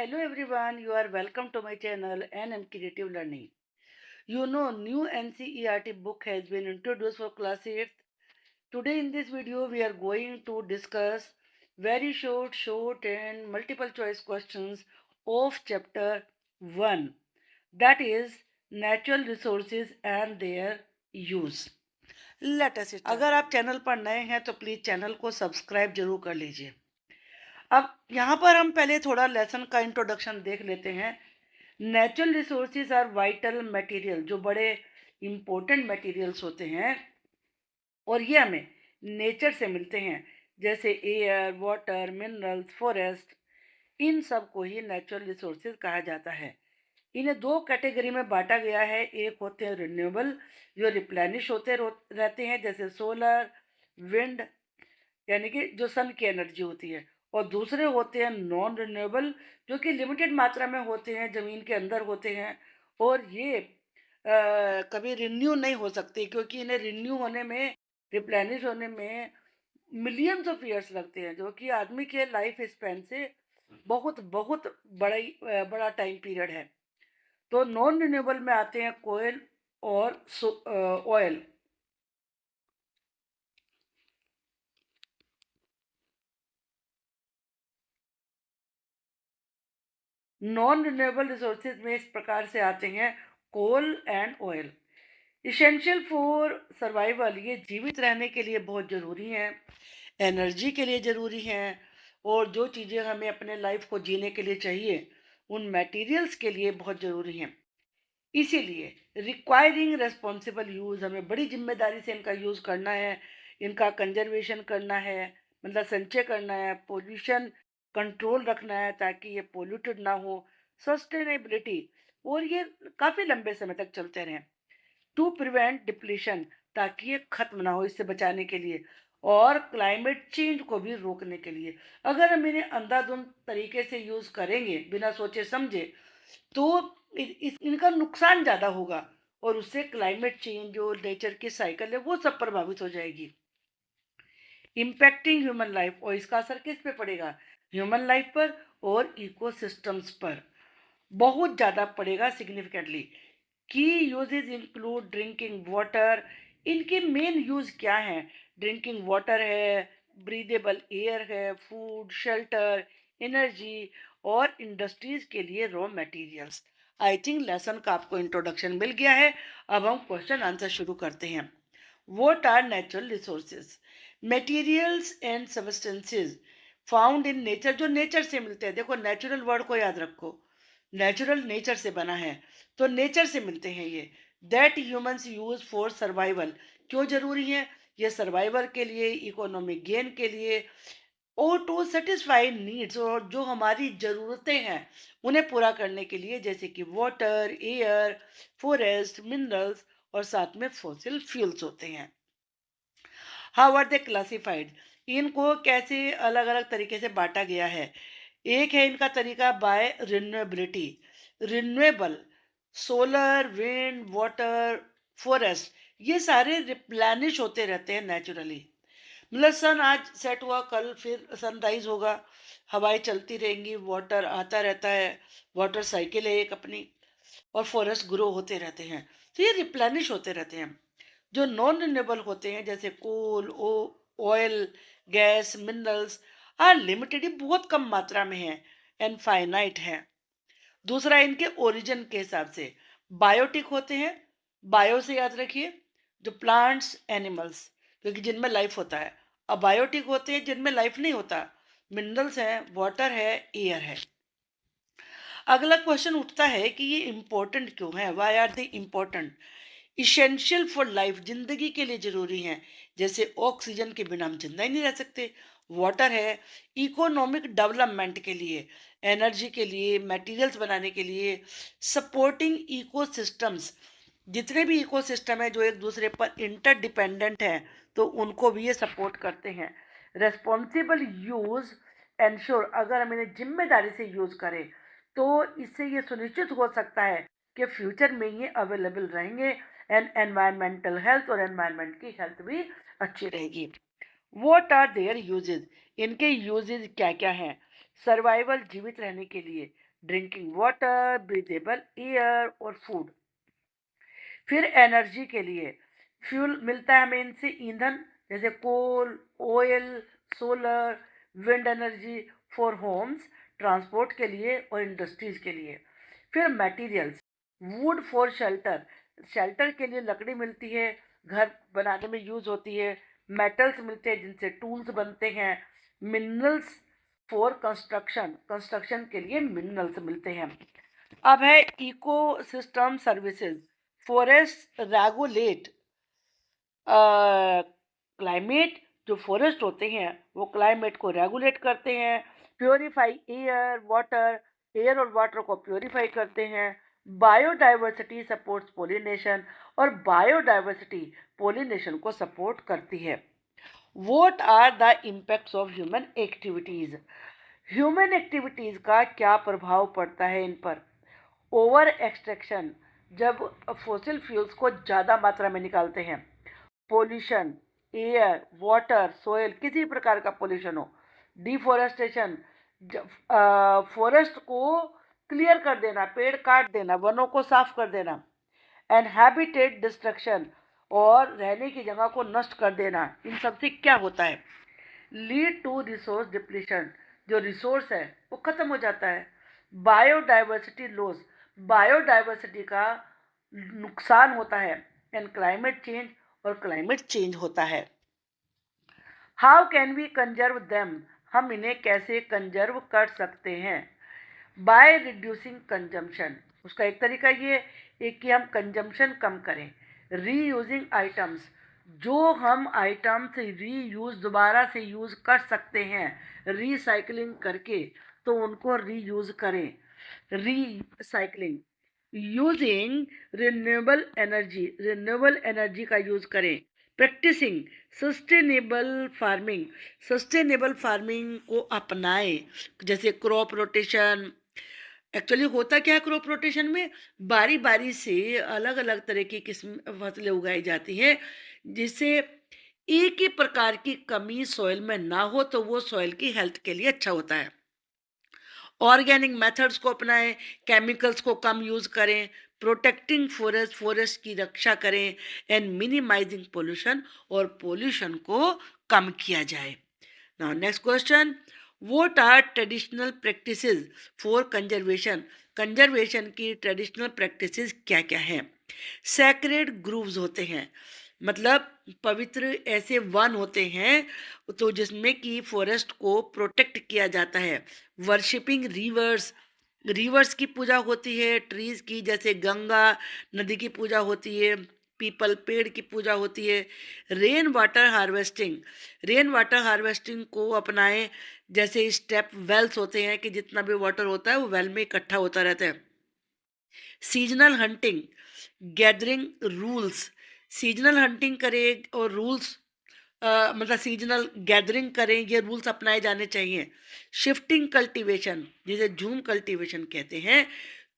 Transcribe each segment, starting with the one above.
Hello everyone, you are welcome to my channel NM Creative Learning. You know, new NCERT book has been introduced for class 8th. Today in this video we are going to discuss very short and multiple choice questions of chapter 1, that is natural resources and their use. Let us start. अगर आप channel पर नए हैं तो please channel को subscribe जरूर कर लीजिए। अब यहाँ पर हम पहले थोड़ा लेसन का इंट्रोडक्शन देख लेते हैं। Natural resources are vital material, जो बड़े इम्पोर्टेंट मटेरियल्स होते हैं और ये हमें नेचर से मिलते हैं, जैसे एयर, वाटर, मिनरल्स, फॉरेस्ट, इन सब को ही नेचुरल रिसोर्सेज कहा जाता है। इन्हें दो कैटेगरी में बांटा गया है। एक होते हैं रिन्यूएबल, जो रिप्लेनिश होते रहते हैं, जैसे सोलर, विंड, यानी कि जो सन की एनर्जी होती है, और दूसरे होते हैं नॉन रिन्यूएबल, जो कि लिमिटेड मात्रा में होते हैं, ज़मीन के अंदर होते हैं, और ये कभी रिन्यू नहीं हो सकते, क्योंकि इन्हें रिन्यू होने में, रिप्लेनिश होने में मिलियंस ऑफ ईयर्स लगते हैं, जो कि आदमी के लाइफ स्पैन से बहुत बहुत बड़ा टाइम पीरियड है। तो नॉन रिन्यूएबल में आते हैं कोयल और ऑयल। नॉन रिन्यूएबल रिसोर्सेज में इस प्रकार से आते हैं coal and oil. Essential for survival, ये जीवित रहने के लिए बहुत ज़रूरी हैं, एनर्जी के लिए ज़रूरी हैं, और जो चीज़ें हमें अपने लाइफ को जीने के लिए चाहिए उन मटेरियल्स के लिए बहुत ज़रूरी हैं। इसीलिए रिक्वायरिंग रेस्पॉन्सिबल यूज़, हमें बड़ी जिम्मेदारी से इनका यूज़ करना है, इनका कंजर्वेशन करना है, मतलब संचय करना है, पोल्यूशन कंट्रोल रखना है ताकि ये पोल्यूटेड ना हो, सस्टेनेबिलिटी, और ये काफ़ी लंबे समय तक चलते रहें, टू प्रिवेंट डिप्लीशन, ताकि ये खत्म ना हो, इससे बचाने के लिए, और क्लाइमेट चेंज को भी रोकने के लिए। अगर हम इन्हें अंधाधुंध तरीके से यूज़ करेंगे बिना सोचे समझे, तो इनका नुकसान ज़्यादा होगा, और उससे क्लाइमेट चेंज, जो नेचर की साइकिल है, वो सब प्रभावित हो जाएगी। इम्पैक्टिंग ह्यूमन लाइफ, और इसका असर किस पे पड़ेगा? ह्यूमन लाइफ पर और इकोसिस्टम्स पर बहुत ज़्यादा पड़ेगा, सिग्निफिकेंटली। की यूजेज इंक्लूड ड्रिंकिंग वाटर, इनके मेन यूज़ क्या हैं? ड्रिंकिंग वाटर है, ब्रीदेबल एयर है, फूड, शेल्टर, एनर्जी, और इंडस्ट्रीज के लिए raw materials. I think lesson का आपको इंट्रोडक्शन मिल गया है। अब हम क्वेश्चन आंसर शुरू करते हैं। What are natural resources? Materials and substances found in nature, जो नेचर से मिलते हैं। देखो, नेचुरल वर्ड को याद रखो, नेचुरल नेचर से बना है, तो नेचर से मिलते हैं ये। That humans use for survival, क्यों जरूरी है? ये सर्वाइवल के लिए, इकोनॉमिक गेन के लिए, और टू सेटिस्फाई नीड्स, और जो हमारी ज़रूरतें हैं उन्हें पूरा करने के लिए, जैसे कि वाटर, एयर, फॉरेस्ट, मिनरल्स, और साथ में फॉसिल फ्यूल्स होते हैं। How are they classified? इनको कैसे अलग अलग तरीके से बांटा गया है? एक है इनका तरीका by renewability, renewable, solar, wind, water, forest, ये सारे रिप्लेनिश होते रहते हैं नेचुरली। मतलब सन आज सेट हुआ, कल फिर सनराइज होगा, हवाएं चलती रहेंगी, वाटर आता रहता है, वाटर साइकिल है एक अपनी, और फॉरेस्ट ग्रो होते रहते हैं, तो ये रिप्लेनिश होते रहते हैं। जो नॉन रिन्यूएबल होते हैं, जैसे coal, oil, gas, minerals, are limited, बहुत कम मात्रा में है, एंड फाइनाइट है। दूसरा, इनके ओरिजिन के हिसाब से बायोटिक होते हैं, बायो से याद रखिए, जो प्लांट्स, एनिमल्स, क्योंकि जिनमें लाइफ होता है। अबायोटिक होते हैं जिनमें लाइफ नहीं होता, मिनरल्स हैं, वाटर है, एयर है। अगला क्वेश्चन उठता है कि ये इंपॉर्टेंट क्यों है? Why are they important? Essential for life, जिंदगी के लिए जरूरी हैं, जैसे ऑक्सीजन के बिना हम जिंदा ही नहीं रह सकते। वाटर है इकोनॉमिक डेवलपमेंट के लिए, एनर्जी के लिए, मटेरियल्स बनाने के लिए, सपोर्टिंग इकोसिस्टम्स, जितने भी इकोसिस्टम है जो एक दूसरे पर इंटरडिपेंडेंट हैं, तो उनको भी ये सपोर्ट करते हैं। रेस्पॉन्सिबल यूज एंश्योर, अगर हम इन्हें जिम्मेदारी से यूज करें तो इससे ये सुनिश्चित हो सकता है कि फ्यूचर में ये अवेलेबल रहेंगे, एंड एनवायरमेंटल हेल्थ, और एनवायरमेंट की हेल्थ भी अच्छी रहेगी। What are their uses? इनके यूजेज क्या क्या हैं? सर्वाइवल जीवित रहने के लिए, ड्रिंकिंग वाटर, ब्रीदेबल एयर और फूड। फिर एनर्जी के लिए फ्यूल मिलता है हमें इनसे, ईंधन जैसे coal, oil, solar, wind energy for homes, transport के लिए और इंडस्ट्रीज के लिए। फिर materials, wood for shelter, shelter के लिए लकड़ी मिलती है, घर बनाने में यूज होती है। मेटल्स मिलते हैं जिनसे टूल्स बनते हैं। मिनरल्स फॉर कंस्ट्रक्शन, कंस्ट्रक्शन के लिए मिनरल्स मिलते हैं। अब है ecosystem services. Forest regulate climate, जो फॉरेस्ट होते हैं वो क्लाइमेट को रेगुलेट करते हैं। प्योरीफाई एयर और वाटर को प्योरीफाई करते हैं। बायोडाइवर्सिटी सपोर्ट्स पोलिनेशन, और बायोडाइवर्सिटी पोलिनेशन को सपोर्ट करती है। What are the impacts of human activities? Human activities का क्या प्रभाव पड़ता है इन पर? ओवर एक्सट्रैक्शन, जब फॉसिल फ्यूल्स को ज़्यादा मात्रा में निकालते हैं। पोल्यूशन, एयर, वाटर, सोयल, किसी प्रकार का पोल्यूशन हो। डिफोरेस्टेशन, फॉरेस्ट को क्लियर कर देना, पेड़ काट देना, वनों को साफ कर देना। एंड हैबिटेट डिस्ट्रक्शन, और रहने की जगह को नष्ट कर देना। इन सब से क्या होता है? लीड टू रिसोर्स डिप्लीशन, जो रिसोर्स है वो खत्म हो जाता है। बायोडाइवर्सिटी लॉस, बायोडाइवर्सिटी का नुकसान होता है। एंड क्लाइमेट चेंज, और क्लाइमेट चेंज होता है। How can we conserve them, हम इन्हें कैसे कंजर्व कर सकते हैं? बाय रिड्यूसिंग कंजम्पशन, उसका एक तरीका ये है कि हम कंजम्पशन कम करें। रीयूजिंग आइटम्स, जो हम आइटम्स रीयूज, दोबारा से यूज कर सकते हैं रिसाइकलिंग करके, तो उनको रीयूज करें। रीसाइकलिंग, यूजिंग रिन्यूएबल एनर्जी का यूज करें। प्रैक्टिसिंग सस्टेनेबल फार्मिंग को अपनाएं, जैसे क्रॉप रोटेशन। एक्चुअली होता क्या है क्रॉप रोटेशन में? बारी बारी से अलग अलग तरह की किस्म फसलें उगाई जाती हैं, जिससे एक ही प्रकार की कमी सॉइल में ना हो, तो वो सॉइल की हेल्थ के लिए अच्छा होता है। ऑर्गेनिक मेथड्स को अपनाएं, केमिकल्स को कम यूज करें, प्रोटेक्टिंग फॉरेस्ट की रक्षा करें, एंड मिनिमाइजिंग पोल्यूशन, और पोल्यूशन को कम किया जाए। Now next question, what are traditional practices for conservation? Conservation की ट्रेडिशनल प्रैक्टिसेस क्या क्या हैं? सैक्रेड ग्रूव्स होते हैं, मतलब पवित्र ऐसे वन होते हैं तो जिसमें कि फॉरेस्ट को प्रोटेक्ट किया जाता है। वर्शिपिंग रिवर्स, रिवर्स की पूजा होती है। ट्रीज की, जैसे गंगा नदी की पूजा होती है। पीपल, पेड़ की पूजा होती है। Rain water harvesting, rain water harvesting को अपनाएं, जैसे स्टेप वेल्स होते हैं कि जितना भी वाटर होता है वो वेल में इकट्ठा होता रहता है। Seasonal hunting, gathering rules, seasonal hunting करें और रूल्स मतलब सीजनल गैदरिंग करें, ये रूल्स अपनाए जाने चाहिए। शिफ्टिंग कल्टीवेशन, जिसे झूम कल्टीवेशन कहते हैं,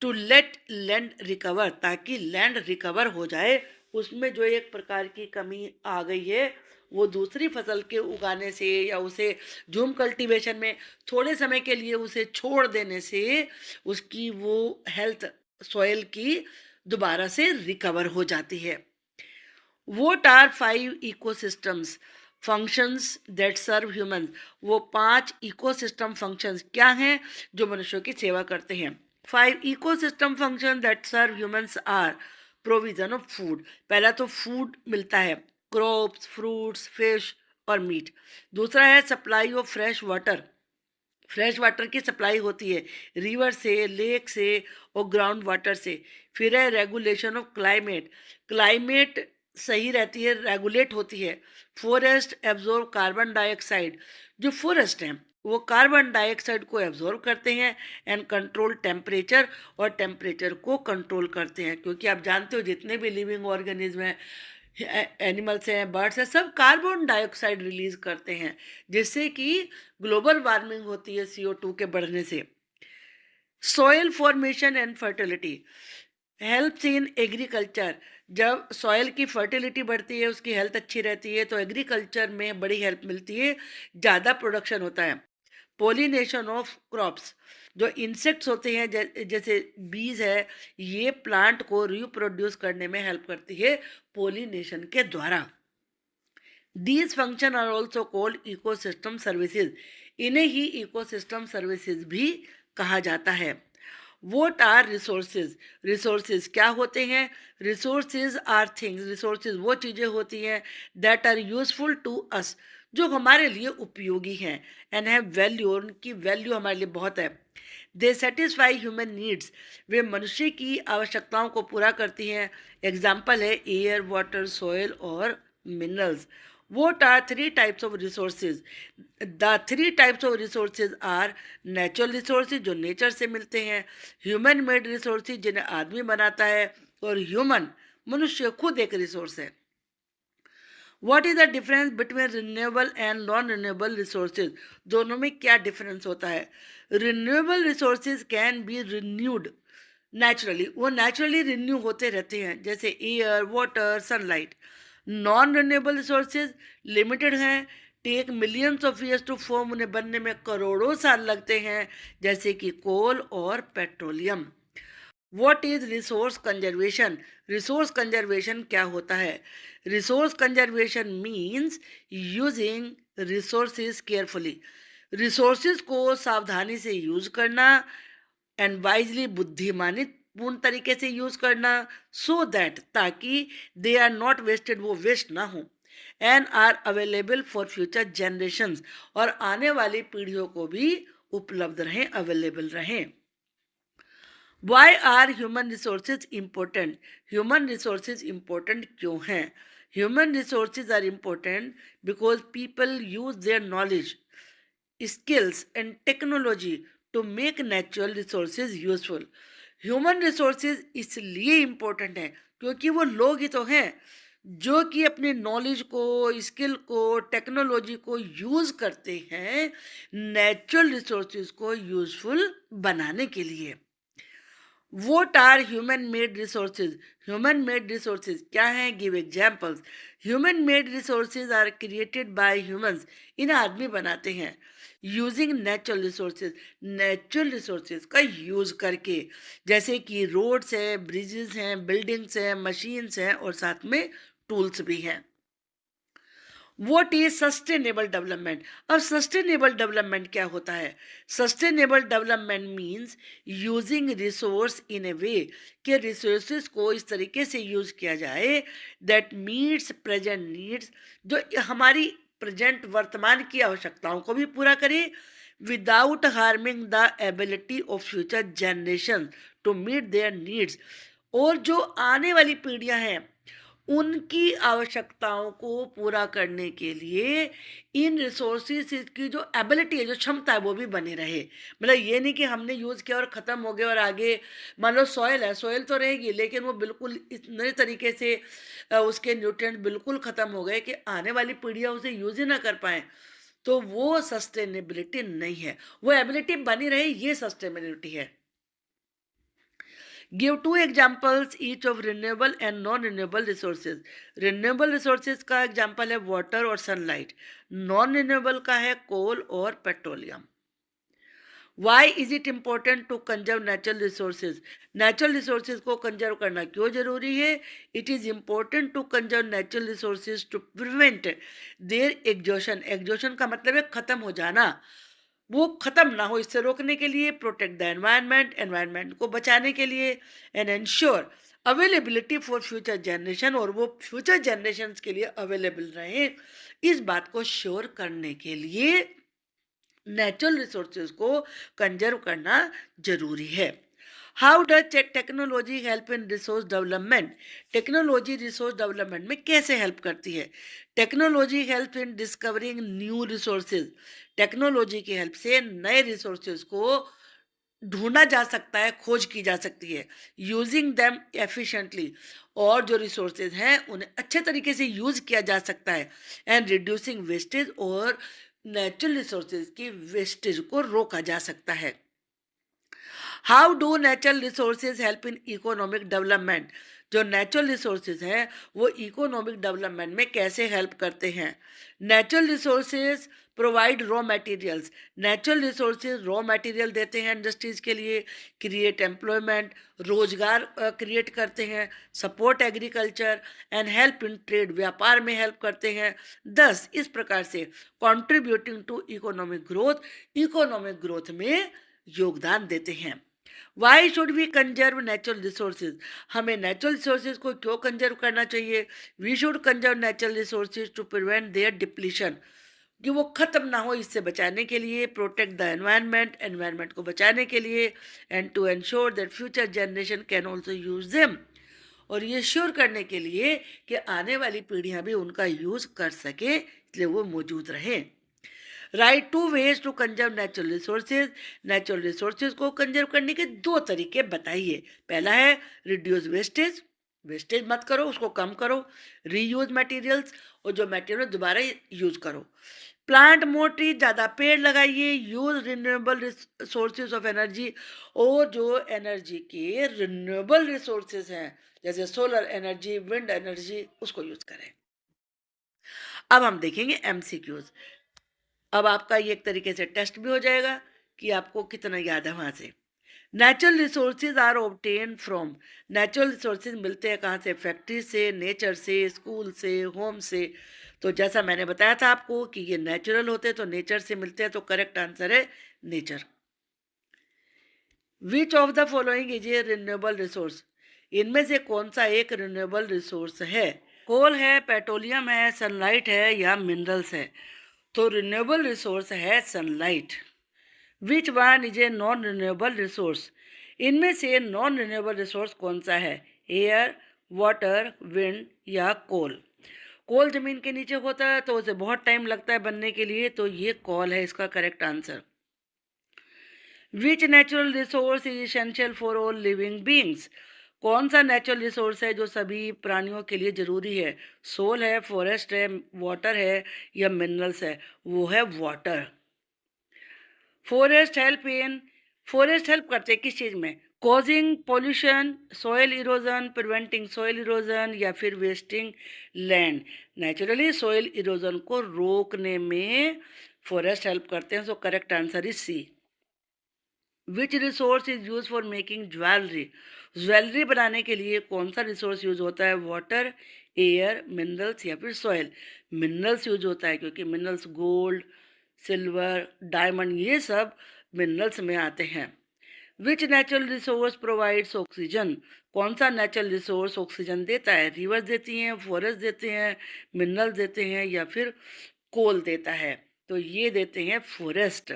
टू लेट लैंड रिकवर, ताकि लैंड रिकवर हो जाए, उसमें जो एक प्रकार की कमी आ गई है वो दूसरी फसल के उगाने से, या उसे झूम कल्टीवेशन में थोड़े समय के लिए उसे छोड़ देने से उसकी वो हेल्थ सॉइल की दोबारा से रिकवर हो जाती है। What are 5 ecosystems functions that serve humans? वो 5 इकोसिस्टम फंक्शंस क्या हैं जो मनुष्यों की सेवा करते हैं? 5 ecosystem functions that serve humans are provision of food. पहला तो फूड मिलता है, क्रॉप्स, फ्रूट्स, फिश और मीट। दूसरा है supply of fresh water, fresh water की सप्लाई होती है रिवर से, लेक से और ग्राउंड वाटर से। फिर है रेगुलेशन ऑफ क्लाइमेट, क्लाइमेट सही रहती है, रेगुलेट होती है। फॉरेस्ट एब्जॉर्ब कार्बन डाइऑक्साइड, जो फॉरेस्ट हैं वो कार्बन डाइऑक्साइड को एब्जॉर्ब करते हैं। एंड कंट्रोल टेम्परेचर, और टेम्परेचर को कंट्रोल करते हैं, क्योंकि आप जानते हो जितने भी लिविंग ऑर्गेनिज्म हैं, एनिमल्स हैं, बर्ड्स हैं, सब कार्बन डाइऑक्साइड रिलीज करते हैं, जिससे कि ग्लोबल वार्मिंग होती है CO2 के बढ़ने से। Soil formation and fertility helps in agriculture, जब सॉयल की फर्टिलिटी बढ़ती है, उसकी हेल्थ अच्छी रहती है, तो एग्रीकल्चर में बड़ी हेल्प मिलती है, ज़्यादा प्रोडक्शन होता है। पोलिनेशन ऑफ क्रॉप्स, जो इंसेक्ट्स होते हैं जैसे बीज है, ये प्लांट को रिप्रोड्यूस करने में हेल्प करती है पोलिनेशन के द्वारा। These function are also called ecosystem services, इन्हें ही इकोसिस्टम सर्विसेज भी कहा जाता है। वोट आर रिसोर्सेज, रिसोर्सेज क्या होते हैं? रिसोर्सेज आर थिंग्स, रिसोर्सेज वो चीज़ें होती हैं that are useful to us, जो हमारे लिए उपयोगी हैं, एंड हैव वैल्यू, और उनकी वैल्यू हमारे लिए बहुत है। दे सेटिस्फाई ह्यूमन नीड्स, वे मनुष्य की आवश्यकताओं को पूरा करती हैं। एग्जाम्पल है एयर, वाटर, सॉइल और minerals. What are three types of resources? The three types of resources are natural resources, जो नेचर से मिलते हैं, ह्यूमन मेड रिसोर्सेज, जिन्हें आदमी बनाता है, और ह्यूमन, मनुष्य खुद एक रिसोर्स है। What is the difference between renewable and non-renewable resources? दोनों में क्या डिफरेंस होता है? Renewable resources can be renewed naturally, वो नेचुरली रिन्यू होते रहते हैं, जैसे air, water, sunlight. Non renewable resources limited हैं, take millions of years to form, उन्हें बनने में करोड़ों साल लगते हैं, जैसे कि कोल और petroleum. What is resource conservation? Resource conservation क्या होता है? Resource conservation means using resources carefully, resources को सावधानी से यूज करना, एंड वाइजली, बुद्धिमानी पूर्ण तरीके से यूज करना, सो दैट, ताकि दे आर नॉट वेस्टेड, वो वेस्ट ना हो, and are available for future generations, और आने वाली पीढ़ियों को भी उपलब्ध रहें, अवेलेबल रहें। Why are human resources important? Human resources important क्यों हैं? Human resources are important because people use their knowledge, skills and technology to make natural resources useful। Human resources इसलिए इम्पोर्टेंट है क्योंकि वो लोग ही तो हैं जो कि अपने नॉलेज को, स्किल को, टेक्नोलॉजी को यूज करते हैं नेचुरल रिसोर्सेज को यूजफुल बनाने के लिए। What are human made resources? Human made resources क्या हैं? Give examples. Human made resources are created by humans, इन्हें आदमी बनाते हैं। Using natural resources, natural resources का यूज करके, जैसे कि रोड्स हैं, ब्रिजेस हैं, बिल्डिंग्स हैं, मशीन्स हैं, और साथ में टूल्स भी हैं। What is sustainable development? अब सस्टेनेबल डेवलपमेंट क्या होता है? Sustainable development means using resource in a way, कि रिसोर्सेज को इस तरीके से यूज किया जाए दैट मीट्स प्रेजेंट नीड्स, जो हमारी प्रेजेंट, वर्तमान की आवश्यकताओं को भी पूरा करे, without harming the ability of future generation to meet their needs, और जो आने वाली पीढ़ियां हैं उनकी आवश्यकताओं को पूरा करने के लिए इन रिसोर्सेज की जो एबिलिटी है, जो क्षमता है, वो भी बनी रहे। मतलब ये नहीं कि हमने यूज़ किया और ख़त्म हो गया और आगे, मान लो सॉइल है, सॉइल तो रहेगी लेकिन वो बिल्कुल इतने तरीके से उसके न्यूट्रिएंट बिल्कुल ख़त्म हो गए कि आने वाली पीढ़ियाँ उसे यूज़ ही ना कर पाएँ, तो वो सस्टेनेबिलिटी नहीं है। वो एबिलिटी बनी रहे, ये सस्टेनेबिलिटी है। Give two examples each of renewable and non renewable resources. Renewable resources का एग्जाम्पल है वाटर और सनलाइट, नॉन रिन्यूएबल का है कोल और petroleum. Why is it important to conserve natural resources? Natural resources को कंजर्व करना क्यों जरूरी है? It is important to conserve natural resources to prevent their exhaustion, exhaustion का मतलब है खत्म हो जाना, वो ख़त्म ना हो, इससे रोकने के लिए, प्रोटेक्ट द एनवायरनमेंट, एनवायरनमेंट को बचाने के लिए, and ensure availability for future generation, और वो फ्यूचर जनरेशन के लिए अवेलेबल रहे, इस बात को श्योर करने के लिए नेचुरल रिसोर्सेज को कंजर्व करना जरूरी है। How does technology help in resource development? Technology resource development में कैसे हेल्प करती है? Technology help in discovering new resources, technology की हेल्प से नए रिसोर्सेज को ढूंढा जा सकता है, खोज की जा सकती है, यूजिंग देम एफिशिएंटली, और जो रिसोर्सेज हैं उन्हें अच्छे तरीके से यूज किया जा सकता है, एंड रिड्यूसिंग वेस्टेज, और नेचुरल रिसोर्सेज की वेस्टेज को रोका जा सकता है। How do natural resources help in economic development? जो नेचुरल रिसोर्सेज हैं वो इकोनॉमिक डेवलपमेंट में कैसे हेल्प करते हैं। Natural resources provide raw materials, natural resources raw material देते हैं इंडस्ट्रीज के लिए, क्रिएट एम्प्लॉयमेंट, रोजगार क्रिएट करते हैं, support agriculture and help in trade, व्यापार में हेल्प करते हैं। दस इस प्रकार से कंट्रीब्यूटिंग टू इकोनॉमिक ग्रोथ में योगदान देते हैं। Why should we conserve natural resources, हमें नेचुरल रिसोर्सेज को क्यों कंजर्व करना चाहिए। We should conserve natural resources to prevent their depletion, कि वो ख़त्म ना हो, इससे बचाने के लिए। प्रोटेक्ट द एनवायरनमेंट को बचाने के लिए। And to ensure that future generation can also use them, और ये श्योर करने के लिए कि आने वाली पीढ़ियाँ भी उनका यूज़ कर सके, इसलिए वो मौजूद रहें। Write two ways to conserve natural resources, natural resources को कंजर्व करने के दो तरीके बताइए। पहला है रिड्यूस वेस्टेज, वेस्टेज मत करो, उसको कम करो। रीयूज मटेरियल्स, और जो मटेरियल दोबारा यूज करो। प्लांट मोर ट्री, ज़्यादा पेड़ लगाइए। Use renewable sources of energy, और जो एनर्जी के रिन्यूएबल रिसोर्सेज हैं जैसे सोलर एनर्जी, विंड एनर्जी, उसको यूज करें। अब हम देखेंगे एमसीक्यूज। अब आपका ये एक तरीके से टेस्ट भी हो जाएगा कि आपको कितना याद है वहाँ से। Natural resources are obtained from, natural resources मिलते हैं कहाँ से, फैक्ट्री से, नेचर से, स्कूल से, होम से। तो जैसा मैंने बताया था आपको कि ये नेचुरल होते हैं तो नेचर से मिलते हैं, तो करेक्ट आंसर है nature. Which of the following is a renewable resource, इनमें से कौन सा एक रिन्यूएबल रिसोर्स है। कोल है, पेट्रोलियम है, सनलाइट है, या मिनरल्स है। तो रिन्यूएबल रिसोर्स है sunlight. Which one is a non renewable resource, इनमें से नॉन रिन्यूएबल रिसोर्स कौन सा है। एयर, वाटर, विंड, या कोल। कोल जमीन के नीचे होता है तो उसे बहुत टाइम लगता है बनने के लिए, तो ये कोल है इसका correct answer. Which natural resource is essential for all living beings, कौन सा नेचुरल रिसोर्स है जो सभी प्राणियों के लिए ज़रूरी है। सोल है, फॉरेस्ट है, वाटर है, या मिनरल्स है। वो है वाटर। फॉरेस्ट हेल्प करते हैं किस चीज़ में, causing pollution, soil erosion, preventing soil erosion, या फिर wasting land. Naturally soil erosion को रोकने में फॉरेस्ट हेल्प करते हैं, so correct answer is C. Which resource is use for making jewellery, jewellery बनाने के लिए कौन सा रिसोर्स यूज होता है। वाटर, एयर, मिनरल्स, या फिर सॉयल। मिनरल्स यूज होता है क्योंकि मिनरल्स गोल्ड, सिल्वर, डायमंड, ये सब मिनरल्स में आते हैं। विच नेचुरल रिसोर्स प्रोवाइड्स ऑक्सीजन, कौन सा नेचुरल रिसोर्स ऑक्सीजन देता है। रिवर्स देती हैं, फॉरेस्ट देते हैं, मिनरल्स देते हैं, या फिर कोल देता है। तो ये देते हैं फॉरेस्ट,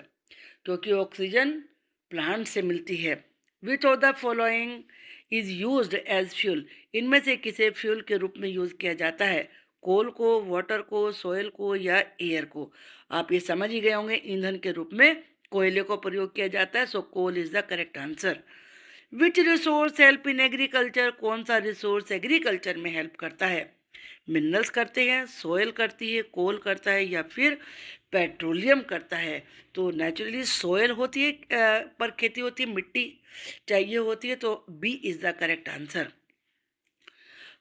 क्योंकि ऑक्सीजन प्लांट से मिलती है। Which of the following is used as fuel, इनमें से किसे फ्यूल के रूप में यूज किया जाता है। कोल को, वाटर को, सॉइल को, या एयर को। आप ये समझ ही गए होंगे, ईंधन के रूप में कोयले को प्रयोग किया जाता है, so coal is the correct answer. Which resource help in agriculture, कौन सा रिसोर्स एग्रीकल्चर में हेल्प करता है। मिनरल्स करते हैं, सॉइल करती है, कोल करता है, या फिर पेट्रोलियम करता है। तो नेचुरली सॉइल होती है पर खेती होती है, मिट्टी चाहिए होती है, तो B is the correct answer.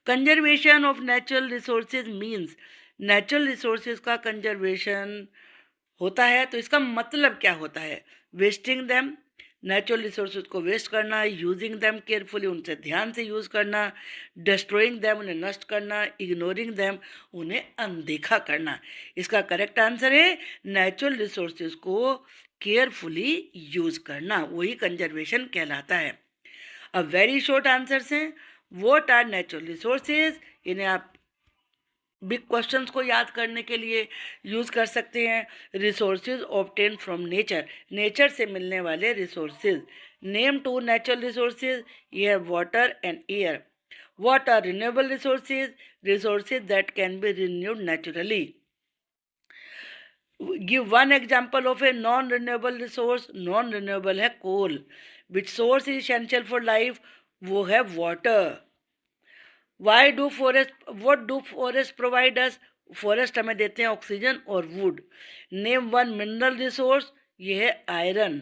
Conservation of natural resources means, natural resources का कंजर्वेशन होता है तो इसका मतलब क्या होता है। वेस्टिंग दैम, नेचुरल रिसोर्सेज को वेस्ट करना। यूजिंग दैम केयरफुली, उनसे ध्यान से यूज़ करना। डिस्ट्रॉइंग दैम, उन्हें नष्ट करना। इग्नोरिंग दैम, उन्हें अनदेखा करना। इसका करेक्ट आंसर है नेचुरल रिसोर्सेज को केयरफुली यूज़ करना, वही कंजर्वेशन कहलाता है। अब वेरी शॉर्ट आंसर्स हैं। व्हाट आर नेचुरल रिसोर्सेज, इन्हें आप बिग क्वेश्चंस को याद करने के लिए यूज़ कर सकते हैं। Resources obtain from nature, nature से मिलने वाले resources. Name two natural resources, ये है water and air. What are renewable resources, resources that can be renewed naturally. Give one example of a non renewable resource, non renewable है coal. Which source is essential for life, वो है water. Why do forest, what do forest provide us, forest हमें देते हैं oxygen और wood. Name one mineral resource, ये है iron.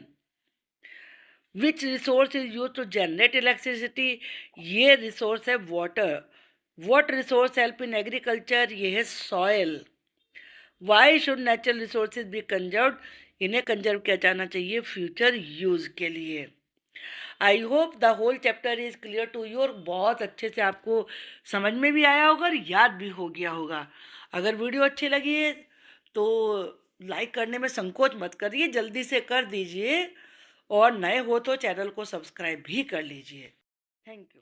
Which resource is use to generate electricity, ये resource है water. What resource help in agriculture, ये है soil. Why should natural resources be conserved, इन्हें कंजर्व किया जाना चाहिए फ्यूचर यूज के लिए। I hope the whole chapter is clear to you, और बहुत अच्छे से आपको समझ में भी आया होगा और याद भी हो गया होगा। अगर वीडियो अच्छी लगी है तो लाइक करने में संकोच मत करिए, जल्दी से कर दीजिए, और नए हो तो चैनल को सब्सक्राइब भी कर लीजिए। Thank you.